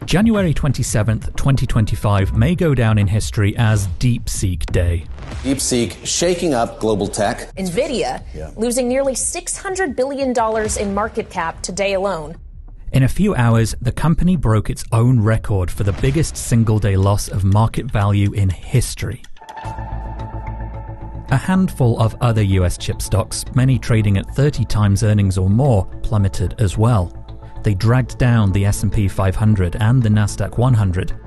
January 27th, 2025 may go down in history as DeepSeek Day. DeepSeek shaking up global tech. NVIDIA losing nearly $600 billion in market cap today alone. In a few hours, the company broke its own record for the biggest single-day loss of market value in history. A handful of other US chip stocks, many trading at 30 times earnings or more, plummeted as well. They dragged down the S&P 500 and the Nasdaq 100.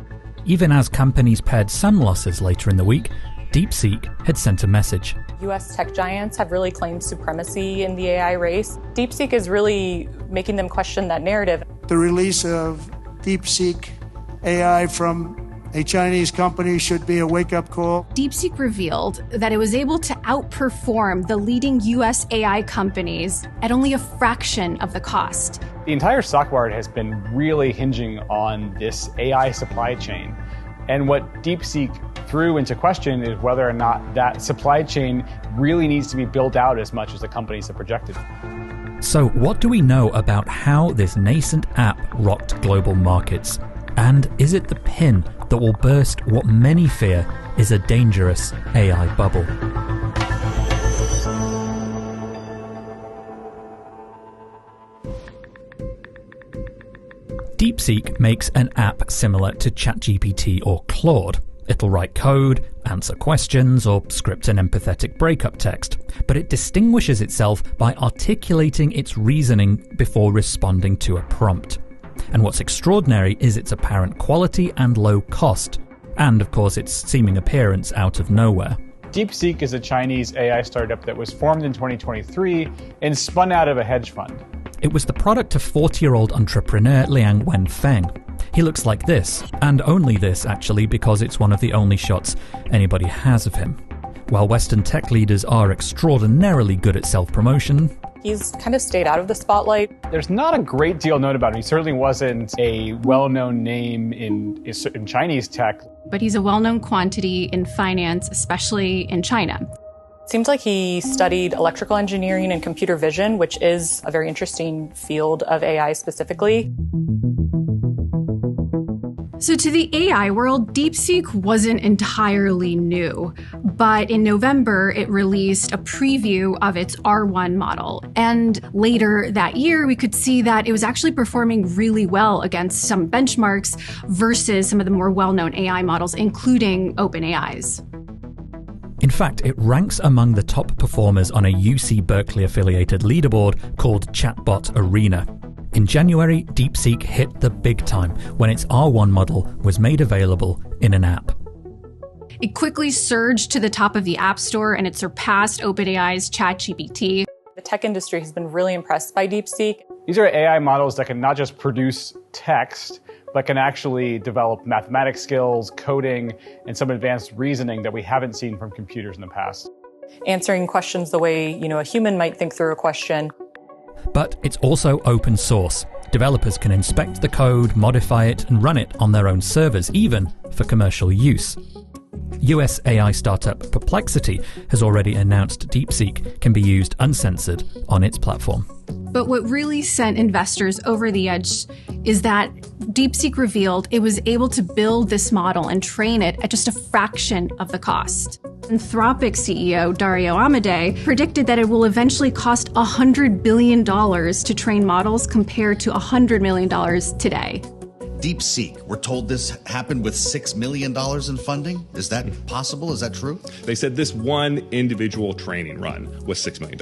Even as companies pared some losses later in the week, DeepSeek had sent a message. US tech giants have really claimed supremacy in the AI race. DeepSeek is really making them question that narrative. The release of DeepSeek AI from a Chinese company should be a wake-up call. DeepSeek revealed that it was able to outperform the leading US AI companies at only a fraction of the cost. The entire stock market has been really hinging on this AI supply chain. And what DeepSeek threw into question is whether or not that supply chain really needs to be built out as much as the companies have projected. So what do we know about how this nascent app rocked global markets? And is it the pin that will burst what many fear is a dangerous AI bubble? DeepSeek makes an app similar to ChatGPT or Claude. It'll write code, answer questions, or script an empathetic breakup text. But it distinguishes itself by articulating its reasoning before responding to a prompt. And what's extraordinary is its apparent quality and low cost, and of course its seeming appearance out of nowhere. DeepSeek is a Chinese AI startup that was formed in 2023 and spun out of a hedge fund. It was the product of 40-year-old entrepreneur Liang Wenfeng. He looks like this, and only this actually, because it's one of the only shots anybody has of him. While Western tech leaders are extraordinarily good at self-promotion, He's kind of stayed out of the spotlight. There's not a great deal known about him. He certainly wasn't a well-known name in Chinese tech. But he's a well-known quantity in finance, especially in China. Seems like he studied electrical engineering and computer vision, which is a very interesting field of AI specifically. So to the AI world, DeepSeek wasn't entirely new, but in November, it released a preview of its R1 model. And later that year, we could see that it was actually performing really well against some benchmarks versus some of the more well-known AI models, including OpenAI's. In fact, it ranks among the top performers on a UC Berkeley affiliated leaderboard called Chatbot Arena. In January, DeepSeek hit the big time when its R1 model was made available in an app. It quickly surged to the top of the App Store and it surpassed OpenAI's ChatGPT. The tech industry has been really impressed by DeepSeek. These are AI models that can not just produce text, but can actually develop mathematics skills, coding, and some advanced reasoning that we haven't seen from computers in the past. Answering questions the way, a human might think through a question. But it's also open source. Developers can inspect the code, modify it, and run it on their own servers, even for commercial use. US AI startup Perplexity has already announced DeepSeek can be used uncensored on its platform. But what really sent investors over the edge is that DeepSeek revealed it was able to build this model and train it at just a fraction of the cost. Anthropic CEO Dario Amodei predicted that it will eventually cost $100 billion to train models compared to $100 million today. DeepSeek, we're told this happened with $6 million in funding. Is that possible? Is that true? They said this one individual training run was $6 million.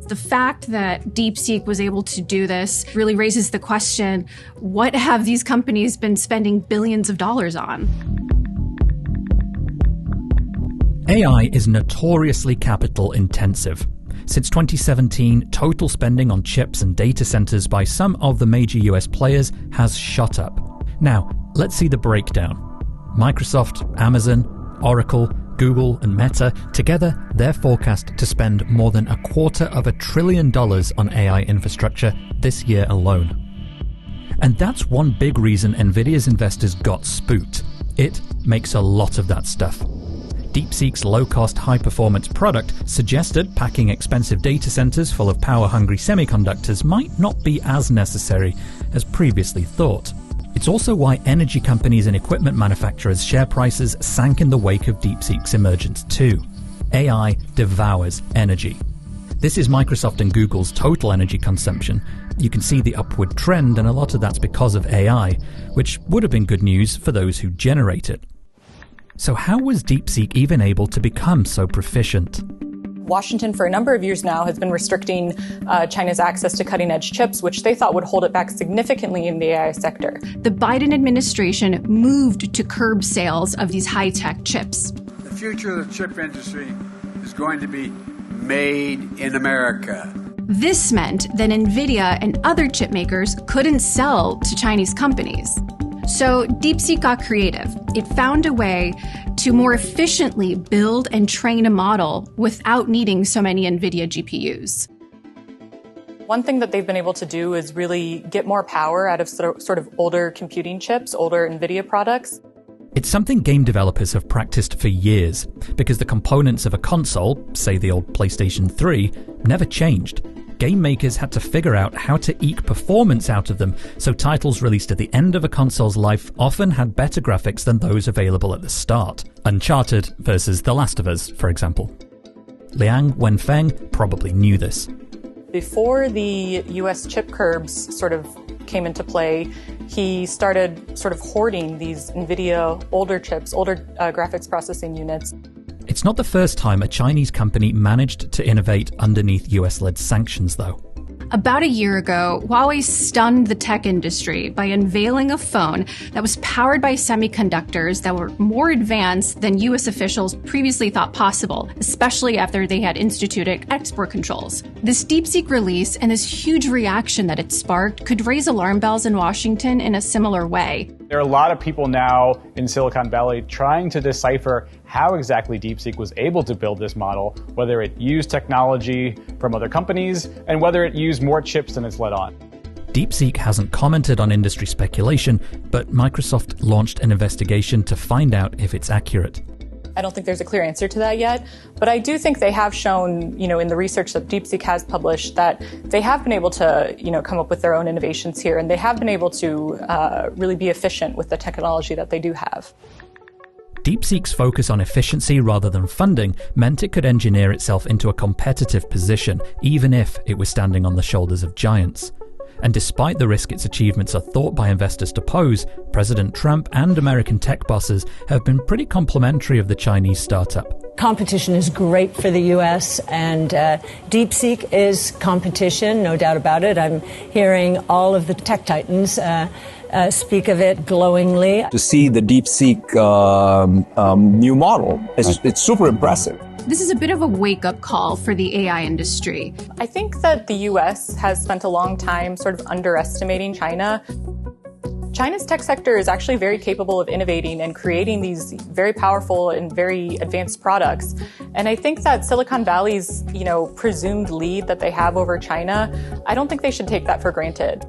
The fact that DeepSeek was able to do this really raises the question, what have these companies been spending billions of dollars on? AI is notoriously capital intensive. Since 2017, total spending on chips and data centers by some of the major US players has shot up. Now, let's see the breakdown. Microsoft, Amazon, Oracle, Google, and Meta, together, they're forecast to spend more than $250 billion on AI infrastructure this year alone. And that's one big reason NVIDIA's investors got spooked. It makes a lot of that stuff. DeepSeek's low-cost, high-performance product suggested packing expensive data centers full of power-hungry semiconductors might not be as necessary as previously thought. It's also why energy companies and equipment manufacturers' share prices sank in the wake of DeepSeek's emergence too. AI devours energy. This is Microsoft and Google's total energy consumption. You can see the upward trend, and a lot of that's because of AI, which would have been good news for those who generate it. So how was DeepSeek even able to become so proficient? Washington, for a number of years now, has been restricting China's access to cutting-edge chips, which they thought would hold it back significantly in the AI sector. The Biden administration moved to curb sales of these high-tech chips. The future of the chip industry is going to be made in America. This meant that NVIDIA and other chip makers couldn't sell to Chinese companies. So DeepSeek got creative. It found a way to more efficiently build and train a model without needing so many NVIDIA GPUs. One thing that they've been able to do is really get more power out of sort of older computing chips, older NVIDIA products. It's something game developers have practiced for years, because the components of a console, say the old PlayStation 3, never changed. Game makers had to figure out how to eke performance out of them, so titles released at the end of a console's life often had better graphics than those available at the start. Uncharted versus The Last of Us, for example. Liang Wenfeng probably knew this. Before the US chip curbs sort of came into play, he started sort of hoarding these NVIDIA older chips, older graphics processing units. It's not the first time a Chinese company managed to innovate underneath US-led sanctions, though. About a year ago, Huawei stunned the tech industry by unveiling a phone that was powered by semiconductors that were more advanced than US officials previously thought possible, especially after they had instituted export controls. This DeepSeek release and this huge reaction that it sparked could raise alarm bells in Washington in a similar way. There are a lot of people now in Silicon Valley trying to decipher how exactly DeepSeek was able to build this model, whether it used technology from other companies, and whether it used more chips than it's let on. DeepSeek hasn't commented on industry speculation, but Microsoft launched an investigation to find out if it's accurate. I don't think there's a clear answer to that yet, but I do think they have shown, in the research that DeepSeek has published, that they have been able to, come up with their own innovations here, and they have been able to really be efficient with the technology that they do have. DeepSeek's focus on efficiency rather than funding meant it could engineer itself into a competitive position, even if it was standing on the shoulders of giants. And despite the risk its achievements are thought by investors to pose, President Trump and American tech bosses have been pretty complimentary of the Chinese startup. Competition is great for the U.S., and DeepSeek is competition, no doubt about it. I'm hearing all of the tech titans speak of it glowingly. To see the DeepSeek new model, it's super impressive. This is a bit of a wake-up call for the AI industry. I think that the U.S. has spent a long time sort of underestimating China. China's tech sector is actually very capable of innovating and creating these very powerful and very advanced products. And I think that Silicon Valley's, presumed lead that they have over China, I don't think they should take that for granted.